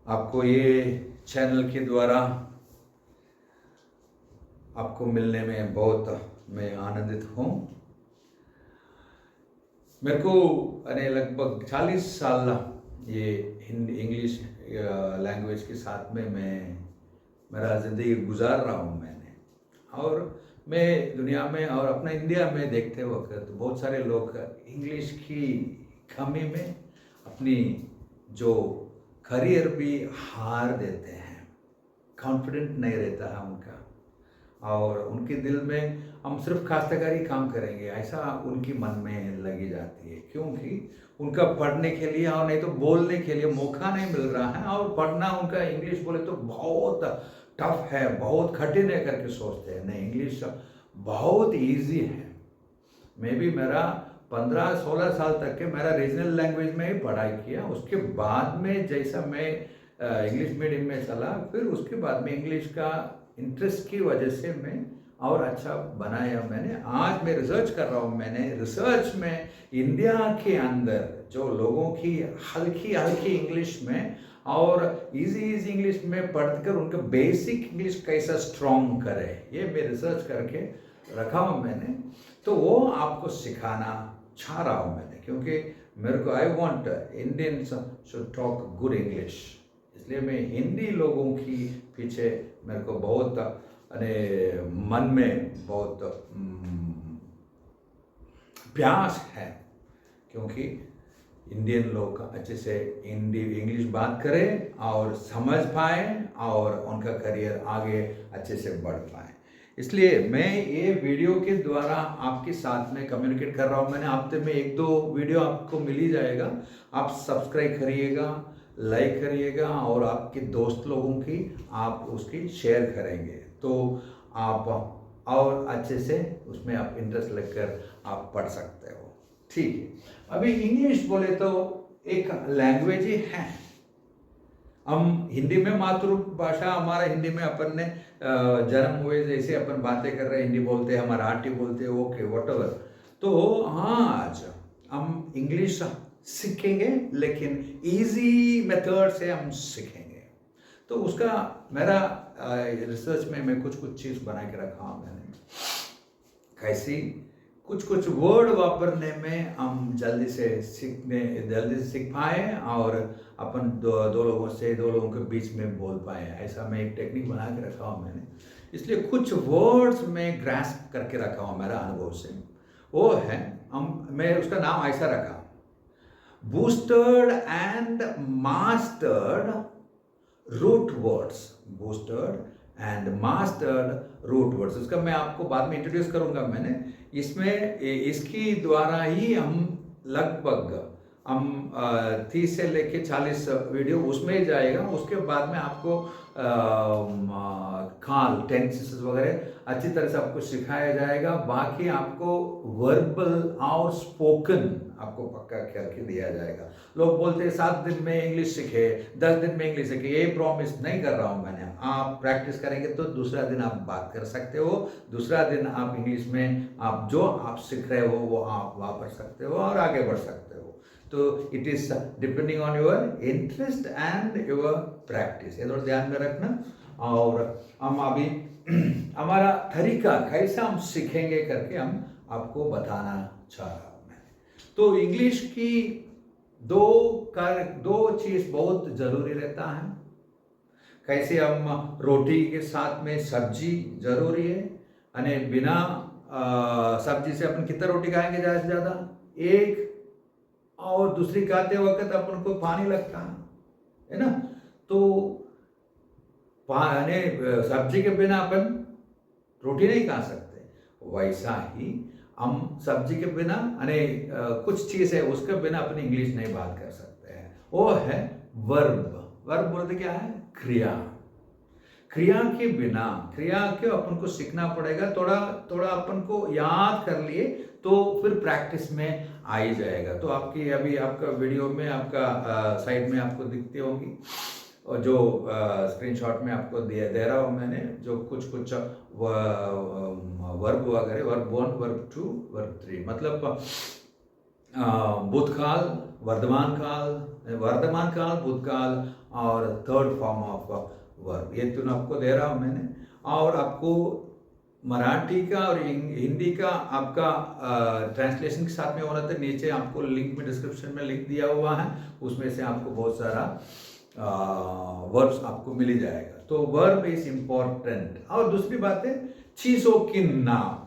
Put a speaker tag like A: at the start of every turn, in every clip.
A: आपको ये चैनल के द्वारा आपको मिलने में बहुत मैं आनंदित हूँ। मेरे को लगभग 40 साल ये हिंदी इंग्लिश लैंग्वेज के साथ में मैं मेरा ज़िंदगी गुजार रहा हूँ मैंने। और मैं दुनिया में और अपना इंडिया में देखते वक्त बहुत सारे लोग इंग्लिश की कमी में अपनी जो करियर भी हार देते हैं, कॉन्फिडेंट नहीं रहता है उनका, और उनके दिल में हम सिर्फ काश्तकारी काम करेंगे ऐसा उनकी मन में लगी जाती है, क्योंकि उनका पढ़ने के लिए और नहीं तो बोलने के लिए मौका नहीं मिल रहा है। और पढ़ना उनका इंग्लिश बोले तो बहुत टफ है, बहुत कठिन है करके सोचते हैं। नहीं, इंग्लिश बहुत इजी है। मैं भी मेरा 15-16 साल तक के मेरा रीजनल लैंग्वेज में ही पढ़ाई किया। उसके बाद में जैसा मैं इंग्लिश मीडियम में चला, फिर उसके बाद में इंग्लिश का इंटरेस्ट की वजह से मैं और अच्छा बनाया मैंने। आज मैं रिसर्च कर रहा हूँ। मैंने रिसर्च में इंडिया के अंदर जो लोगों की हल्की हल्की इंग्लिश में और इजी इंग्लिश में पढ़कर उनका बेसिक इंग्लिश कैसा स्ट्रॉन्ग करे, ये मैं रिसर्च करके रखा हूँ मैंने। तो वो आपको सिखाना चाह रहा हूँ मैंने, क्योंकि मेरे को I want Indians should talk good English. इसलिए मैं हिंदी लोगों की पीछे मेरे को बहुत मन में बहुत प्यास है, क्योंकि इंडियन लोग अच्छे से हिंदी इंग्लिश बात करें और समझ पाए और उनका करियर आगे अच्छे से बढ़ पाए। इसलिए मैं ये वीडियो के द्वारा आपके साथ में कम्युनिकेट कर रहा हूँ। मैंने हफ्ते में 1-2 वीडियो आपको मिल ही जाएगा। आप सब्सक्राइब करिएगा, लाइक करिएगा और आपके दोस्त लोगों की आप उसकी शेयर करेंगे तो आप और अच्छे से उसमें आप इंटरेस्ट लेकर आप पढ़ सकते हो। ठीक है, अभी इंग्लिश बोले तो एक लैंग्वेज ही है। हम हिंदी में मातृभाषा हमारा हिंदी में अपन ने जन्म हुए जैसे अपन बातें कर रहे हैं, हिंदी बोलते हैं, मराठी बोलते हैं, ओके व्हाटएवर। तो आज हम इंग्लिश सीखेंगे, लेकिन इजी मेथड से हम सीखेंगे। तो उसका मेरा रिसर्च में मैं कुछ चीज़ बना के रखा हूँ मैंने। कैसी कुछ वर्ड वापरने में हम जल्दी से सीख पाए और अपन दो लोगों के बीच में बोल पाए, ऐसा मैं एक टेक्निक बना के रखा हूँ मैंने। इसलिए कुछ वर्ड्स में ग्रास्प करके रखा हूँ मेरा अनुभव से। वो है मैं उसका नाम ऐसा रखा, boosted and mastered root words. Boosted and mastered root words, उसका मैं आपको बाद में इंट्रोड्यूस करूंगा मैंने। इसमें इसकी द्वारा ही हम लगभग 30 से लेके 40 वीडियो उसमें ही जाएगा। उसके बाद में आपको काल टेंसेस वगैरह अच्छी तरह से आपको सिखाया जाएगा। बाकी आपको वर्बल और स्पोकन आपको पक्का करके दिया जाएगा। लोग बोलते हैं 7 दिन में इंग्लिश सीखे, 10 दिन में इंग्लिश सीखे। ये प्रॉमिस नहीं कर रहा हूँ मैंने। आप प्रैक्टिस करेंगे तो दूसरा दिन आप बात कर सकते हो, दूसरा दिन आप इंग्लिश में आप जो आप सीख रहे हो वो आप वापर सकते हो और आगे बढ़ सकते हो। तो it is depending on your interest and your practice, ये थोड़ा ध्यान में रखना। और हम अभी हमारा तरीका कैसा हम सीखेंगे करके हम आपको बताना चाह रहा हूँ मैं। तो इंग्लिश की दो चीज बहुत जरूरी रहता है। कैसे हम रोटी के साथ में सब्जी जरूरी है, यानी बिना सब्जी से अपन कितना रोटी खाएंगे ज़्यादा से ज़्यादा? एक, और दूसरी खाते वक्त अपन को पानी लगता है ना। तो सब्जी के बिना अपन रोटी नहीं खा सकते। वैसा ही हम सब्जी के बिना कुछ चीज़ है उसके बिना अपन इंग्लिश नहीं बात कर सकते हैं। वो है वर्ब। वर्ब बोलते क्या है? क्रिया। क्रिया के बिना, क्रिया के अपन को सीखना पड़ेगा। थोड़ा अपन को याद कर लिए तो फिर प्रैक्टिस में आ ही जाएगा। तो आपकी अभी आपका वीडियो में आपका साइड में आपको दिखती होंगी और जो स्क्रीनशॉट में आपको दे रहा हूँ मैंने, जो कुछ वर्ब वगैरह, वर्ब 1, वर्ब 2, वर्ब 3, मतलब भूतकाल, वर्तमान काल, वर्तमान काल, भूतकाल और थर्ड फॉर्म ऑफ वर्ब, ये तीनों आपको दे रहा हूँ मैंने। और आपको मराठी का और हिंदी का आपका ट्रांसलेशन के साथ में होना था, नीचे आपको लिंक में डिस्क्रिप्शन में लिंक दिया हुआ है, उसमें से आपको बहुत सारा वर्ब्स आपको मिल जाएगा। तो वर्ब इज इम्पोर्टेंट। और दूसरी बात है चीजों के नाम,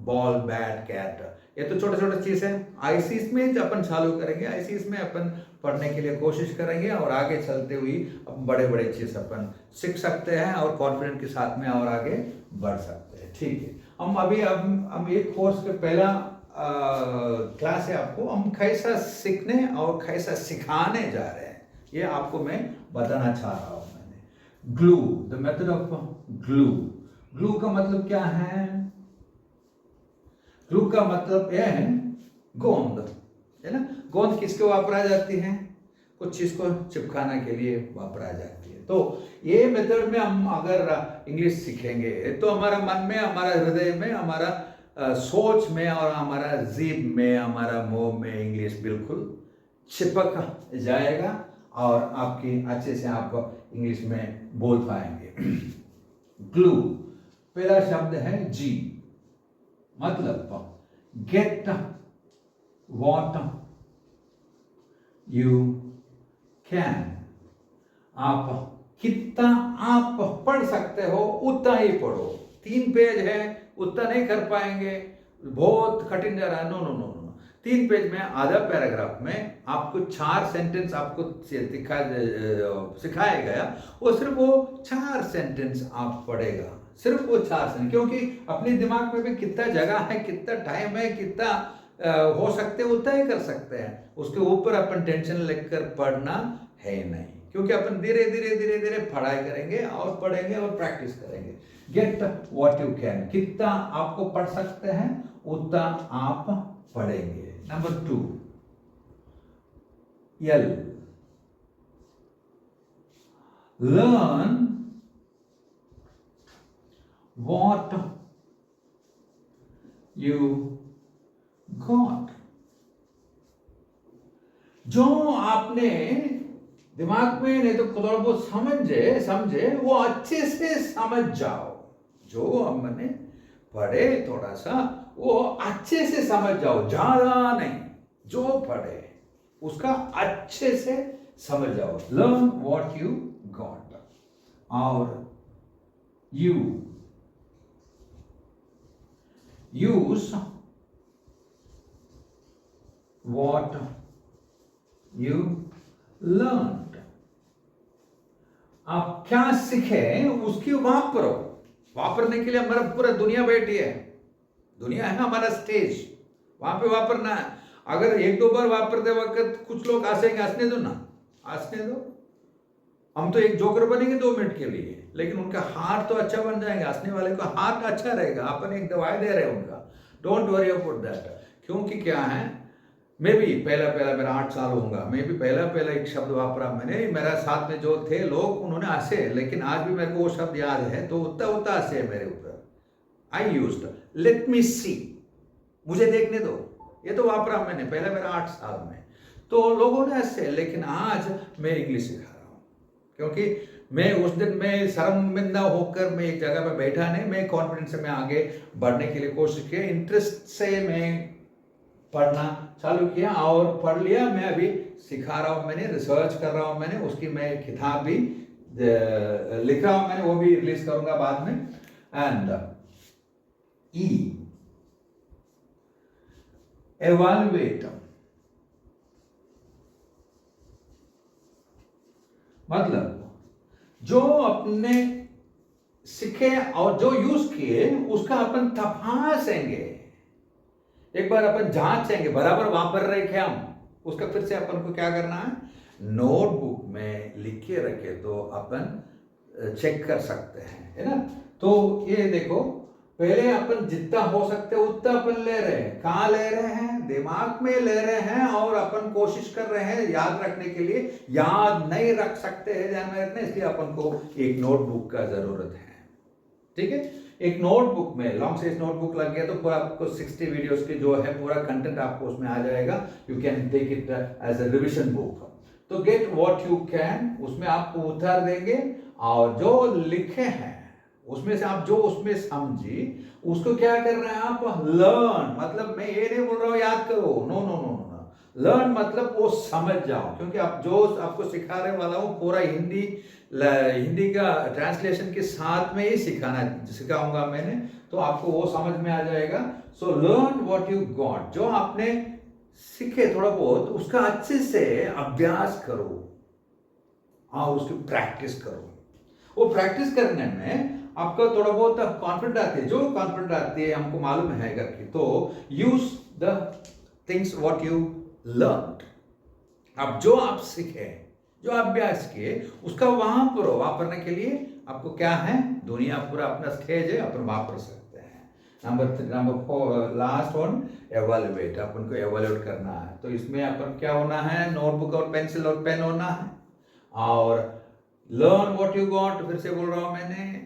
A: बॉल, बैट, कैट, ये तो छोटे छोटे चीज है। आईसीएस में जब अपन चालू करेंगे, आईसीएस में अपन पढ़ने के लिए कोशिश करेंगे और आगे चलते हुए अब बड़े बड़े चीज अपन सीख सकते हैं और कॉन्फिडेंस के साथ में और आगे बढ़ सकते हैं। ठीक है, हम अभी हम एक कोर्स के पहला क्लास है आपको, हम कैसा सीखने और कैसा सिखाने जा रहे हैं, ये आपको मैं बताना चाह रहा हूं। मैंने glue, the method of glue. Glue का मतलब क्या है? ग्लू का मतलब यह है गोंद, है ना। गोंद किसको वापरा जाती है? कुछ चीज को चिपकाने के लिए वापरा जाती है। तो ये मेथड में हम अगर इंग्लिश सीखेंगे तो हमारा मन में, हमारा हृदय में, हमारा सोच में और हमारा जीभ में, हमारा मुंह में इंग्लिश बिल्कुल चिपक जाएगा और आपकी अच्छे से आप इंग्लिश में बोल पाएंगे। ग्लू, पहला शब्द है जी, मतलब गेट वॉट यू कैन। आप कितना आप पढ़ सकते हो उतना ही पढ़ो। 3 पेज है, उतना नहीं कर पाएंगे, बहुत कठिन जा रहा है, no no no no. 3 page में, आधा पैराग्राफ में आपको 4 सेंटेंस आपको सिखाया गया, वो सिर्फ वो 4 सेंटेंस आप पढ़ेगा, सिर्फ वो 4 सेंटेंस। क्योंकि अपने दिमाग में भी कितना जगह है, कितना टाइम है, कितना हो सकते उतना ही कर सकते हैं, उसके ऊपर अपन टेंशन लेकर पढ़ना है नहीं। क्योंकि अपन धीरे धीरे धीरे धीरे पढ़ाई करेंगे और पढ़ेंगे और प्रैक्टिस करेंगे। गेट व्हाट यू कैन, कितना आपको पढ़ सकते हैं उतना आप पढ़ेंगे। Number 2, L, learn what you got। जो आपने दिमाग में नहीं तो थोड़ा बहुत समझे वो अच्छे से समझ जाओ। जो हमने पढ़े थोड़ा सा वो अच्छे से समझ जाओ, ज्यादा नहीं। जो पढ़े उसका अच्छे से समझ जाओ। Learn what you got. और you, use what you learned। आप क्या सीखे उसकी वापरो। वापरने के लिए हमारा पूरा दुनिया बैठी है, दुनिया है हमारा स्टेज, वहां पे वापरना है। अगर 1-2 बार वापरते वक्त कुछ लोग हंसेंगे, हंसने दो ना, हंसने दो। हम तो एक जोकर बनेंगे 2 मिनट के लिए, लेकिन उनका हार्ट तो अच्छा बन जाएगा, हंसने वाले का हार्ट अच्छा रहेगा। अपन एक दवाई दे रहे हैं उनका, डोंट वरी अबाउट दैट। क्योंकि क्या है, मैं भी पहला मेरा 8 साल होगा, मैं भी पहला एक शब्द वापरा मैंने, मेरा साथ में जो थे लोग उन्होंने हंसे, लेकिन आज भी मेरे को वो शब्द याद है, तो उतना हंसे मेरे ऊपर। आई यूज्ड, लेट मी सी, मुझे देखने दो, ये तो वापरा मैंने पहले मेरा 8 साल में, तो लोगों ने हंसे। लेकिन आज मैं इंग्लिश सिखा रहा हूँ, क्योंकि मैं उस दिन मैं शर्मिंदा होकर मैं एक जगह पर बैठा नहीं, मैं कॉन्फिडेंस से मैं आगे बढ़ने के लिए कोशिश किया, इंटरेस्ट से मैं पढ़ना चालू किया और पढ़ लिया। मैं अभी सिखा रहा हूँ, मैंने रिसर्च कर रहा हूँ, मैंने उसकी मैं किताब भी लिख रहा हूँ, मैंने वो भी रिलीज करूंगा बाद में। एंड ई, एवालुएट, मतलब जो अपने सीखे और जो यूज किए उसका अपन तपासेंगे, एक बार अपन जांचेंगे बराबर वापर रहे क्या हम, उसका फिर से अपन को क्या करना है, नोटबुक में लिख के रखे तो अपन चेक कर सकते हैं, है ना। तो ये देखो, पहले अपन जितना हो सकते उतना अपन ले रहे हैं। कहाँ ले रहे हैं? दिमाग में ले रहे हैं, और अपन कोशिश कर रहे हैं याद रखने के लिए। याद नहीं रख सकते हैं ध्यान में रखना, इसलिए अपन को एक नोटबुक का जरूरत है। ठीक है, एक नोटबुक में लॉन्ग साइज नोटबुक लग गया तो पूरा आपको 60 वीडियोस की जो है पूरा कंटेंट आपको उसमें आ जाएगा। You can take it as a revision book. तो गेट व्हाट यू कैन, उसमें आप उत्तर देंगे, और जो लिखे हैं उसमें से आप जो उसमें समझी उसको क्या कर रहे हैं आप, लर्न। मतलब मैं ये नहीं बोल रहा हूँ याद करो, no no no no, learn मतलब वो समझ जाओ, क्योंकि आप जो आपको सिखाने वाला हूँ पूरा हिंदी का ट्रांसलेशन के साथ में ही सिखाऊंगा मैंने, तो आपको वो समझ में आ जाएगा। So learn what you got, जो आपने सीखे थोड़ा बहुत उसका अच्छे से अभ्यास करो और उसकी प्रैक्टिस करो। वो प्रैक्टिस करने में आपका थोड़ा बहुत कॉन्फिडेंट आती है, जो कॉन्फिडेंट आती है हमको मालूम है करके, तो use the things what you learn. अब जो आप सीखे, जो अभ्यास किए, उसका वहां पर वापरने के लिए आपको क्या है, दुनिया पूरा अपना स्टेज है, अपन वापर सकते हैं। Number 4 last one, evaluate. अपन को एवेल्युएट करना है, तो इसमें अपन क्या होना है, नोटबुक और पेंसिल और पेन होना है, और लर्न व्हाट यू गॉट, फिर से बोल रहा हूं मैंने,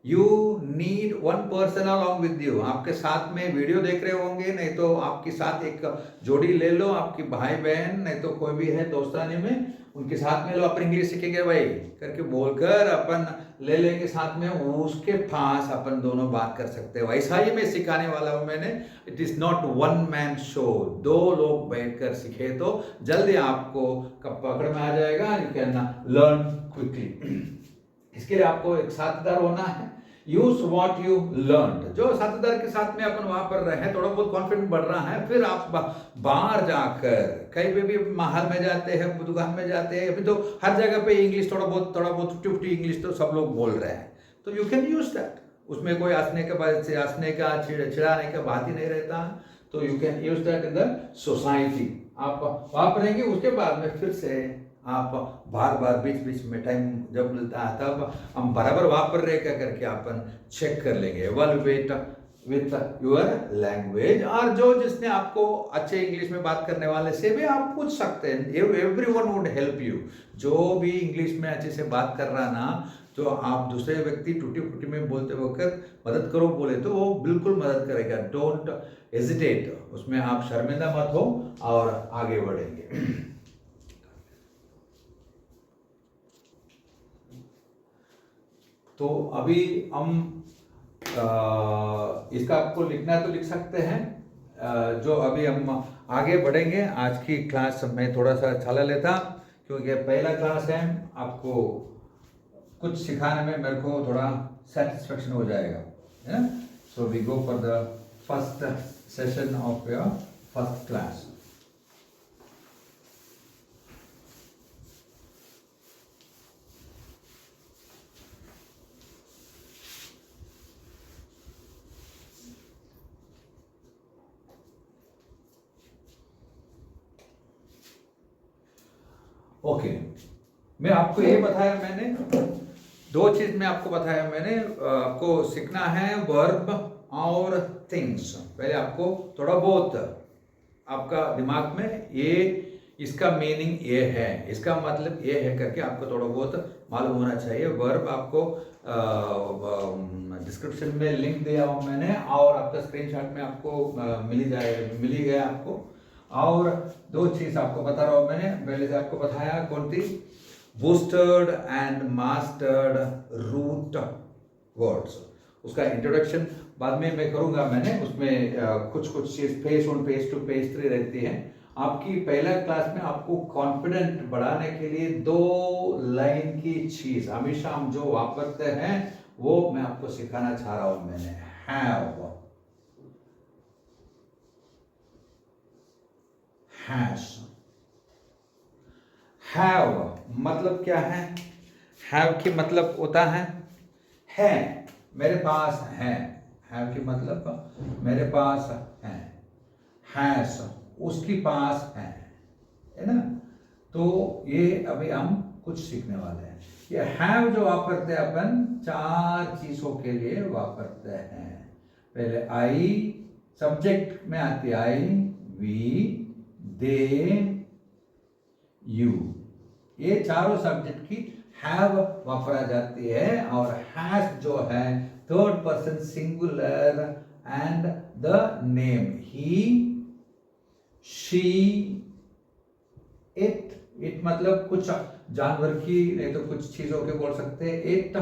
A: you need one person along with you. आपके साथ में वीडियो देख रहे होंगे, नहीं तो आपके साथ एक जोड़ी ले लो, आपकी भाई बहन, नहीं तो कोई भी है दोस्तानी में, उनके साथ में लो, अपन इंग्लिश सीखेंगे भाई करके बोलकर अपन ले लेंगे साथ में, उसके पास अपन दोनों बात कर सकते हैं। वैसा ही मैं सिखाने वाला हूं मैंने। It is not one man show, 2 लोग बैठकर सीखे तो जल्दी आपको पकड़ में आ जाएगा, यू कैन लर्न क्विकली। इसके लिए आपको एक साथीदार होना है। यूज व्हाट यू लर्न, जो साथीदार के साथ में अपन वहां पर रहे, थोड़ा बहुत कॉन्फिडेंस बढ़ रहा है, फिर आप बाहर जाकर कहीं पे भी महल में जाते हैं, दुकान में जाते हैं, अभी तो हर जगह पे इंग्लिश थोड़ा बहुत 50-50 इंग्लिश तो सब लोग बोल रहे हैं, तो यू कैन यूज दैट। उसमें कोई हंसने का चिढ़ाने का बात ही नहीं रहता, तो you can use that in the society. आप वापरेंगे, उसके बाद में फिर से आप बार बार बीच में टाइम जब मिलता है तब हम बराबर वापर रहे क्या करके अपन चेक कर लेंगे। एवेल्युएट विथ योर लैंग्वेज, और जो जिसने आपको अच्छे इंग्लिश में बात करने वाले से भी आप पूछ सकते हैं, एवरीवन वुड हेल्प यू। जो भी इंग्लिश में अच्छे से बात कर रहा ना, जो आप दूसरे व्यक्ति टूटी फूटी में बोलते वक्त मदद करो बोले तो वो बिल्कुल मदद करेगा। डोंट हेजिटेट, उसमें आप शर्मिंदा मत हो और आगे बढ़ेंगे। तो अभी हम इसका आपको लिखना तो लिख सकते हैं। जो अभी हम आगे बढ़ेंगे, आज की क्लास में थोड़ा सा छाला लेता, क्योंकि पहला क्लास है, आपको कुछ सिखाने में मेरे को थोड़ा सेटिस्फेक्शन हो जाएगा, है ना। So we go for the first session of your first class. Okay, मैं आपको ये बताया मैंने, 2 चीज में आपको बताया मैंने। आपको सीखना है वर्ब और थिंग्स। पहले आपको थोड़ा बहुत आपका दिमाग में ये इसका मीनिंग ये है, इसका मतलब ये है करके आपको थोड़ा बहुत मालूम होना चाहिए। वर्ब आपको डिस्क्रिप्शन में लिंक दिया हूँ मैंने, और आपका स्क्रीनशॉट में आपको मिल ही गया आपको। और 2 चीज आपको बता रहा हूं मैंने, पहले से आपको बताया कौन थी, बूस्टर्ड एंड मास्टर्ड रूट वर्ड्स। उसका इंट्रोडक्शन बाद में मैं करूंगा मैंने, उसमें कुछ चीज पेज 1 पेज 2 पेज 3 रहती है। आपकी पहला क्लास में आपको कॉन्फिडेंट बढ़ाने के लिए 2 लाइन की चीज हमेशा हम जो वापरते हैं वो मैं आपको सिखाना चाह रहा हूं मैंने। Have, has. हैव मतलब क्या है, हैव की मतलब होता है मेरे पास है। हैव की मतलब मेरे पास है। हैज उसके पास है ना। तो ये अभी हम कुछ सीखने वाले हैं। ये हैव जो वापरते हैं अपन 4 चीजों के लिए वापरते हैं। पहले आई, सब्जेक्ट में आती है आई, वी, दे, यू, ये चारों सब्जेक्ट की हैव वापरा जाती है। और हैज जो है 3rd person singular and the name, he, she, it, it मतलब कुछ जानवर की, नहीं तो कुछ चीजों के बोल सकते हैं इट,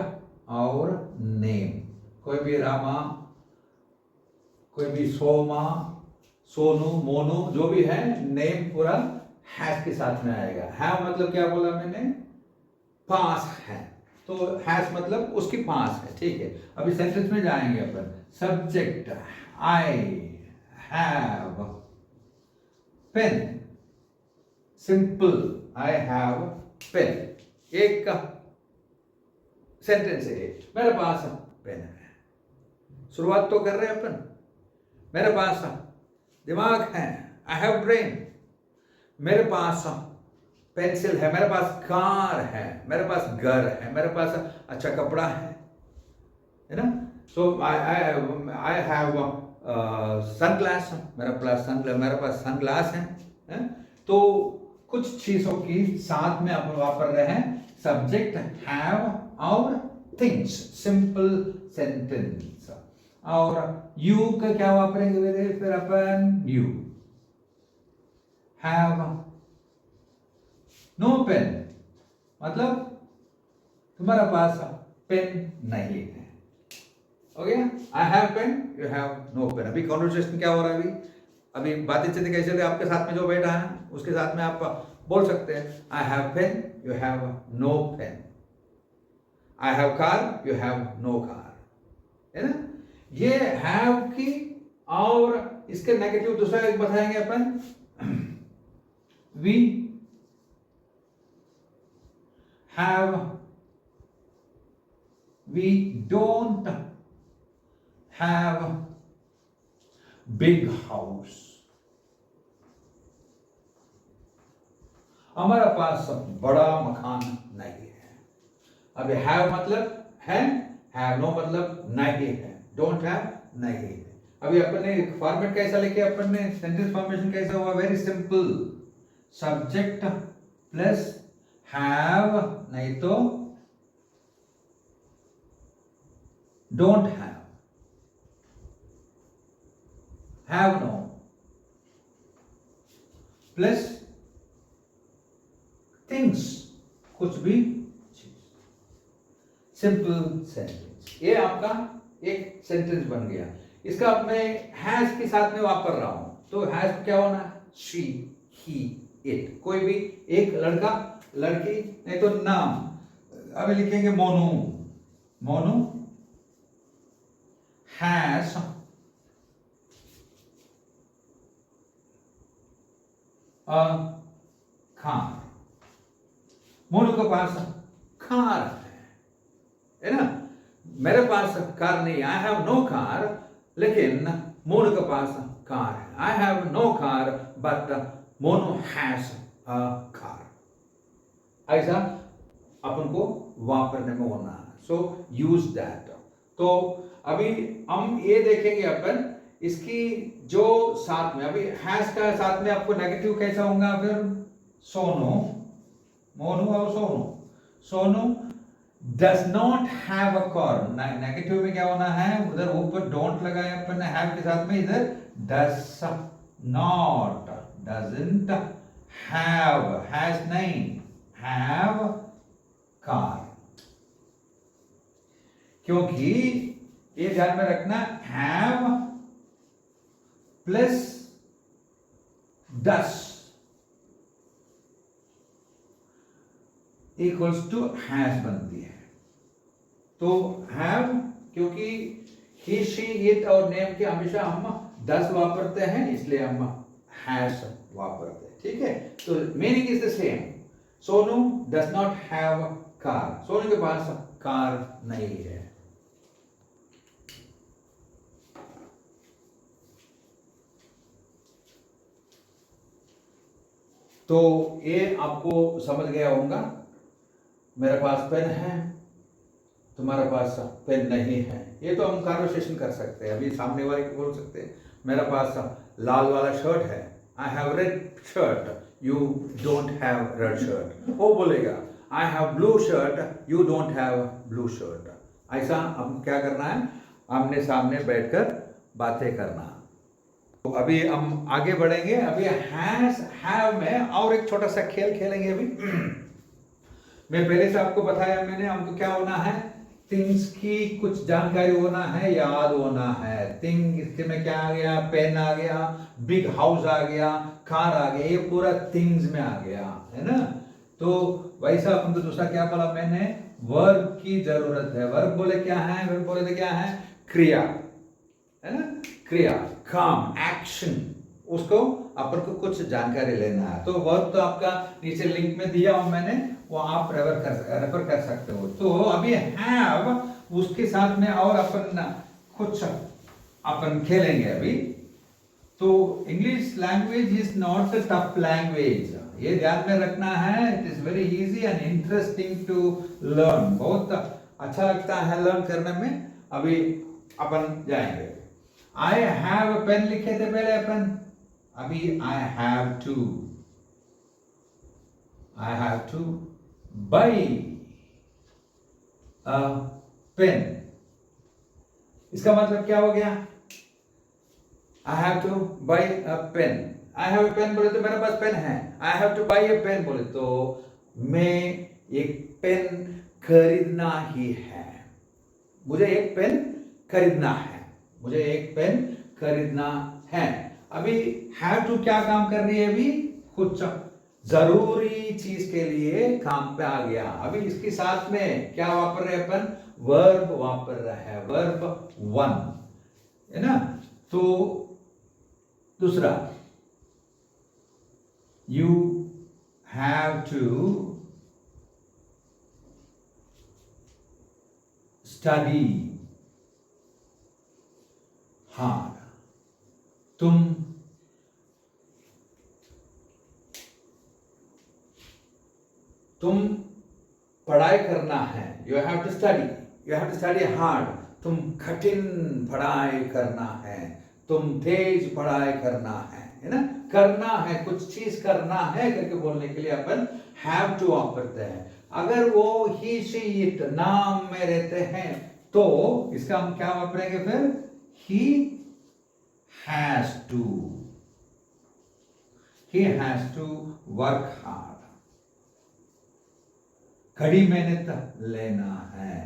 A: और नेम, कोई भी रामा, कोई भी सोमा, सोनू, मोनू, जो भी है नेम पूरा हैज के साथ में आएगा। हैव मतलब क्या बोला मैंने, पास है, तो हैज मतलब उसके पास है, ठीक है। अभी सेंटेंस में जाएंगे अपन। Subject I have pen, simple I have pen, एक का सेंटेंस है, मेरे पास पेन है। शुरुआत तो कर रहे हैं अपन, मेरे पास दिमाग है, आई हैव ब्रेन, मेरे पास पेंसिल है, मेरे पास कार है, मेरे पास घर है, मेरे पास अच्छा कपड़ा है ना। सो आई हैव सनग्लास, मेरे पास सनग्लास है। तो कुछ चीजों की साथ में अपन वापर रहे हैं सब्जेक्ट हैव और थिंग्स, सिंपल सेंटेंस। और यू का क्या वापरेंगे मेरे, फिर अपन यू हैव नो पेन, मतलब तुम्हारा पास पेन नहीं है, हो गया। I have pen, you have no pen. अभी कॉन्वर्सेशन क्या हो रहा है, अभी बातें चलती कैसे रही, आपके साथ में जो बैठा है उसके साथ में आप बोल सकते हैं I have pen, you have no pen, I have car, you have no car, है ना। ये हैव की और इसके नेगेटिव दूसरा एक बताएंगे अपन, we have, we don't have big house, हमारा पास बड़ा मकान नहीं है। अब हैव मतलब है, हैव नो मतलब नहीं है, डोंट हैव नहीं है। अभी अपन ने फॉर्मेट कैसा लेके, अपन ने सेंटेंस फॉर्मेशन कैसा हुआ, very simple, subject plus have, नहीं तो don't have no, plus things, कुछ भी चीज, सिंपल सेंटेंस। ये आपका एक सेंटेंस बन गया। इसका अब मैं हैज के साथ में वापर रहा हूं, तो हैज क्या होना, शी, ही, इट, कोई भी एक लड़का, लड़की, नहीं तो नाम। अभी लिखेंगे Monu, Monu has a car, Monu के पास कार है ना। मेरे पास कार नहीं, आई हैव नो कार, लेकिन मोनू के पास कार है। I have no car but Monu has a car. ऐसा अपन को वापरने में होना है, सो यूज दैट। तो अभी हम ये देखेंगे अपन इसकी जो साथ में, अभी हैज का साथ में आपको नेगेटिव कैसा होगा, फिर सोनू, मोनू और Sonu, Sonu does not have a car. Negative में क्या होना है, उधर ऊपर डोंट लगाया अपन ने हैव के साथ में, इधर does not, doesn't have, has नहीं, हैव कार। क्योंकि ये ध्यान में रखना, have plus does equals to has बनती है। तो हैव, क्योंकि ही, शी, इट और नेम के हमेशा हम डस वापरते हैं, इसलिए हम हैज वापरते हैं, ठीक है। तो meaning is the same, Sonu does not have car, Sonu के पास कार नहीं है। तो ये आपको समझ गया होगा। मेरे पास पेन है, तुम्हारे पास पेन नहीं है, ये तो हम कन्वर्सेशन कर सकते हैं। अभी सामने वाले को बोल सकते हैं मेरे पास लाल वाला शर्ट है, I have read shirt, you don't have read shirt. वो बोलेगा I have blue shirt, you don't have blue shirt. ऐसा हम क्या करना है, आमने सामने बैठकर बातें करना। तो अभी हम आगे बढ़ेंगे। अभी हैज हैव में और एक छोटा सा खेल खेलेंगे अभी। मैं पहले से आपको बताया मैंने, हमको क्या होना है, थिंग्स की कुछ जानकारी होना है, याद होना है। थिंग इसके में क्या आ गया, पेन आ गया, बिग हाउस आ गया, कार आ गया, ये पूरा थिंग्स में आ गया है ना। तो वैसा अपन को दूसरा क्या बोला मैंने, वर्ब की जरूरत है। वर्ब बोले क्या है, वर्ब बोले तो क्या है, क्रिया है ना, क्रिया, काम, एक्शन, उसको अपन को कुछ जानकारी लेना है। तो वर्ब तो आपका नीचे लिंक में दिया हूं मैंने, वो आप रेफर कर सकते हो। तो अभी हैव उसके साथ में और अपन कुछ अपन खेलेंगे अभी। तो English language is not a tough language, ये ध्यान में रखना है। It is very easy and interesting to learn, बहुत अच्छा लगता है लर्न करने में। अभी अपन जाएंगे। आई हैव अ पेन लिखे थे पहले अपन, अभी I have to buy a pen. इसका मतलब क्या हो गया, I have to buy a pen. I have a pen बोले तो मेरे पास पेन है, I have to buy a pen बोले तो मैं एक पेन खरीदना ही है, मुझे एक पेन खरीदना है, मुझे एक पेन खरीदना है। अभी हैव टू क्या काम कर रही है, अभी कुछ जरूरी चीज के लिए काम पे आ गया। अभी इसके साथ में क्या वापर रहे अपन, वर्ब वापर रहा है, वर्ब वन है ना। तो दूसरा, you have to study hard, तुम पढ़ाई करना है, you have to study hard, तुम कठिन पढ़ाई करना है, तुम तेज पढ़ाई करना है ना। करना है, कुछ चीज करना है करके बोलने के लिए अपन हैव टू वापरते हैं। अगर वो ही शी इट नाम में रहते हैं तो इसका हम क्या वापरेंगे फिर, he has to work hard, कड़ी मेहनत लेना है।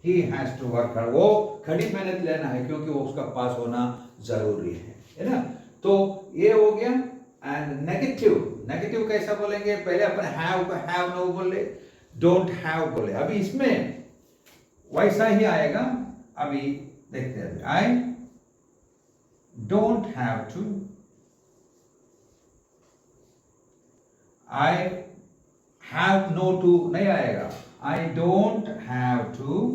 A: He has to work hard, वो कड़ी मेहनत लेना है क्योंकि वो उसका पास होना जरूरी है ना। तो ये हो गया। एंड नेगेटिव कैसा बोलेंगे, पहले अपन हैव को हैव नो बोले, डोंट हैव बोले। अभी इसमें वैसा ही आएगा, अभी देखते हैं। I don't have to, I have no to नहीं आएगा, I don't have to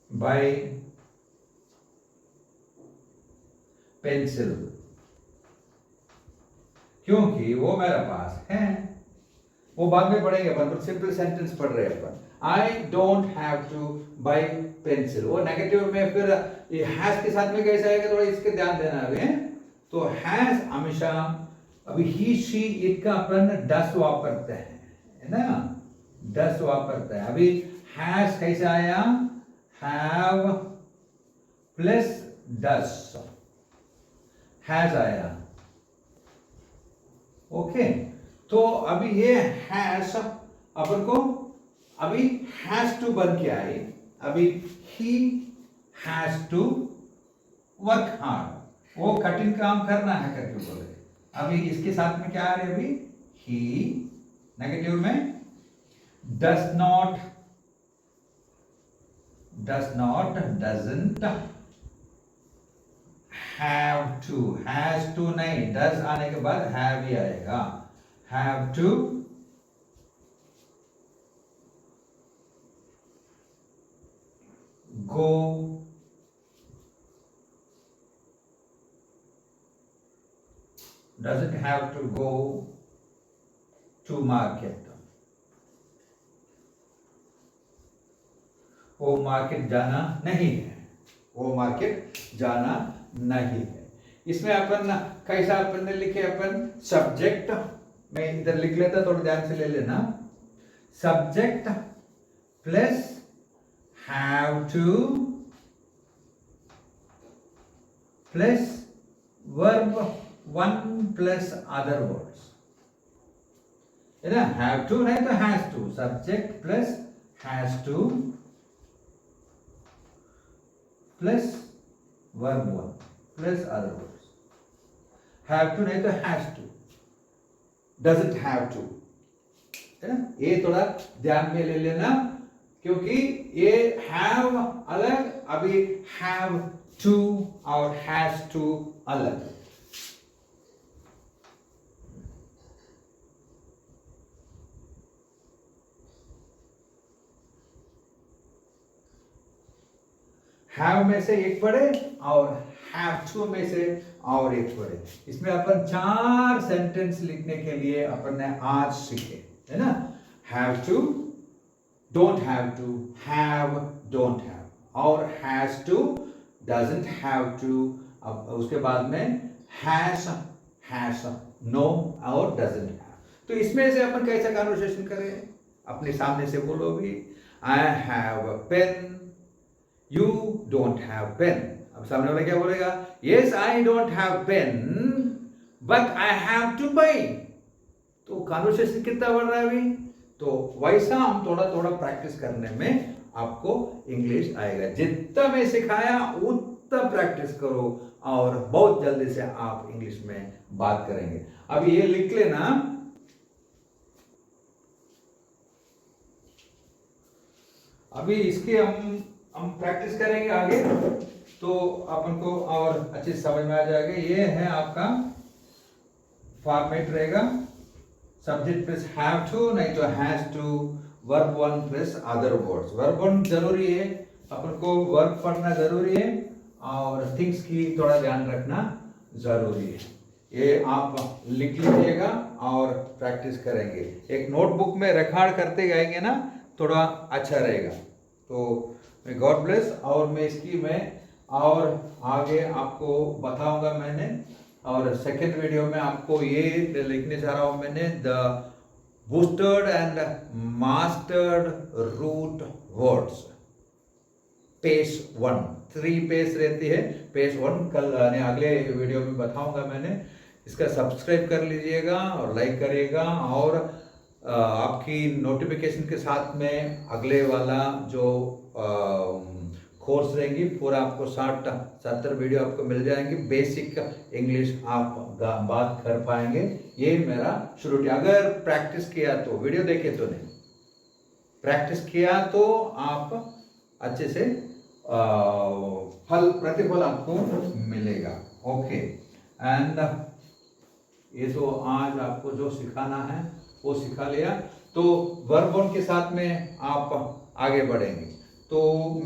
A: buy pencil, क्योंकि वो मेरे पास है। वो बाद में पढ़ेंगे अपन, पर सिंपल सेंटेंस पढ़ रहे हैं अपन। I don't have to buy pencil, वो नेगेटिव में फिर ये हैज के साथ में कैसे आएगा, थोड़ा इसके ध्यान देना है। तो हैज हमेशा, अभी ही शी इट का अपन डस वापरते हैं है ना, डस वापरते हैं। अभी हैज कैसे आया, हैव प्लस डस, हैज आया। ओके, तो अभी ये हैज अपन को अभी हैज टू बन के आई। अभी he has to work hard, वो कठिन काम करना है करके बोले। अभी इसके साथ में क्या आ रहा है, अभी ही नेगेटिव में does not, doesn't have to, has to नहीं, डज आने के बाद हैव ही आएगा। Have to go doesn't have to go to market, वो मार्केट जाना नहीं है, वो मार्केट जाना नहीं है। इसमें अपन कैसा अपन ने लिखे, अपन सब्जेक्ट, मैं इधर लिख लेता, थोड़ा ध्यान से ले लेना। Subject plus have to plus verb one plus other words, है ना. have to नहीं तो has to, subject plus has to plus verb one plus other words. have to नहीं तो has to, doesn't have to, है ना. ये थोड़ा ध्यान में ले लेना क्योंकि ये have अलग, अभी have to और has to अलग. have में से एक पढ़े और have to में से और एक पढ़े. इसमें अपन 4 सेंटेंस लिखने के लिए अपन ने आज सीखे, है ना. have to, don't have to, have, don't have, और has to, doesn't have to, अब उसके बाद में has, no और doesn't have. तो इसमें से अपन कैसा कन्वर्सेशन करें, अपने सामने से बोलो भी. I have a pen, you don't have pen. अब सामने वाला क्या बोलेगा, yes I don't have pen but I have to buy. तो कन्वर्सेशन कितना बढ़ रहा है अभी. तो वैसा हम थोड़ा थोड़ा प्रैक्टिस करने में आपको इंग्लिश आएगा. जितना मैं सिखाया उतना प्रैक्टिस करो और बहुत जल्दी से आप इंग्लिश में बात करेंगे. अब ये लिख लेना. अभी इसके हम प्रैक्टिस करेंगे आगे तो अपन को और अच्छे से समझ में आ जाएगा. ये है आपका फॉर्मेट रहेगा. सब्जेक्ट प्लस हैव टू नहीं तो has to, verb one plus other words. Verb one जरूरी है, अपन को वर्ब पढ़ना जरूरी है और थिंग्स की थोड़ा ध्यान रखना जरूरी है. ये आप लिख लीजिएगा और प्रैक्टिस करेंगे. एक नोटबुक में रिकॉर्ड करते जाएंगे ना, थोड़ा अच्छा रहेगा. तो गॉड ब्लेस. और मैं इसकी मैं और आगे आपको बताऊंगा मैंने, और सेकंड वीडियो में आपको ये लिखने जा रहा हूं मैंने, the boosted and mastered root words, page 1. 3 page रहती है. पेज 1 कल अगले वीडियो में बताऊंगा मैंने. इसका सब्सक्राइब कर लीजिएगा और लाइक करिएगा और आपकी नोटिफिकेशन के साथ में अगले वाला जो कोर्स रहेंगी पूरा आपको 60-70 वीडियो आपको मिल जाएंगे. बेसिक इंग्लिश आप बात कर पाएंगे. ये मेरा शुरू. अगर प्रैक्टिस किया तो, वीडियो देखे तो नहीं, प्रैक्टिस किया तो आप अच्छे से प्रतिफल आपको मिलेगा. ओके. एंड ये तो आज आपको जो सिखाना है वो सिखा लिया. तो वर्ब वन के साथ में आप आगे बढ़ेंगे. तो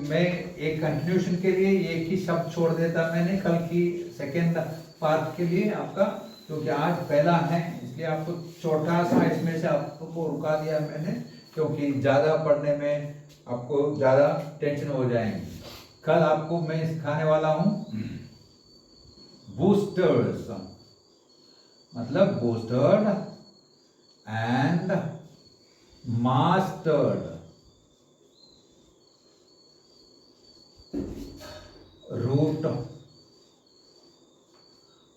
A: मैं एक कंटिन्यूशन के लिए एक ही शब्द छोड़ देता मैंने कल की सेकेंड पार्ट के लिए आपका, क्योंकि आज पहला है इसलिए आपको छोटा सा इसमें से आपको रुका दिया मैंने, क्योंकि ज़्यादा पढ़ने में आपको ज़्यादा टेंशन हो जाएंगे. कल आपको मैं सिखाने वाला हूँ बूस्टर्स, मतलब बूस्टर्ड एंड मास्टर्ड रूट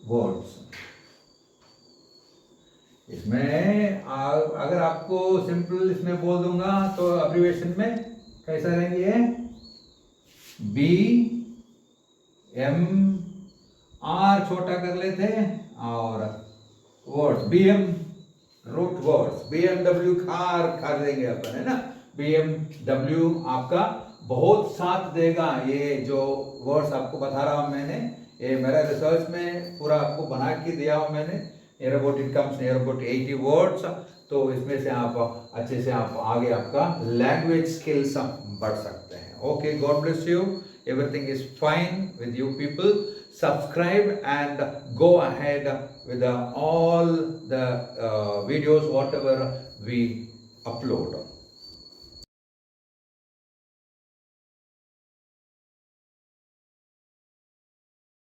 A: वर्ड्स. इसमें अगर आपको सिंपल इसमें बोल दूंगा तो अब्रिविएशन में कैसा रहेंगे, बी एम आर छोटा कर लेते हैं और words B M root words. BMW car कर देंगे अपन, है ना. BMW आपका बहुत साथ देगा. ये जो वर्ड्स आपको बता रहा हूँ मैंने, ये मेरा रिसर्च में पूरा आपको बना के दिया हूँ मैंने. Near about it comes near about 80 words. तो इसमें से आप अच्छे से आप आगे आपका लैंग्वेज स्किल्स बढ़ सकते हैं. Okay, God bless you. Everything is fine with you people. Subscribe and go ahead with all the videos whatever we upload.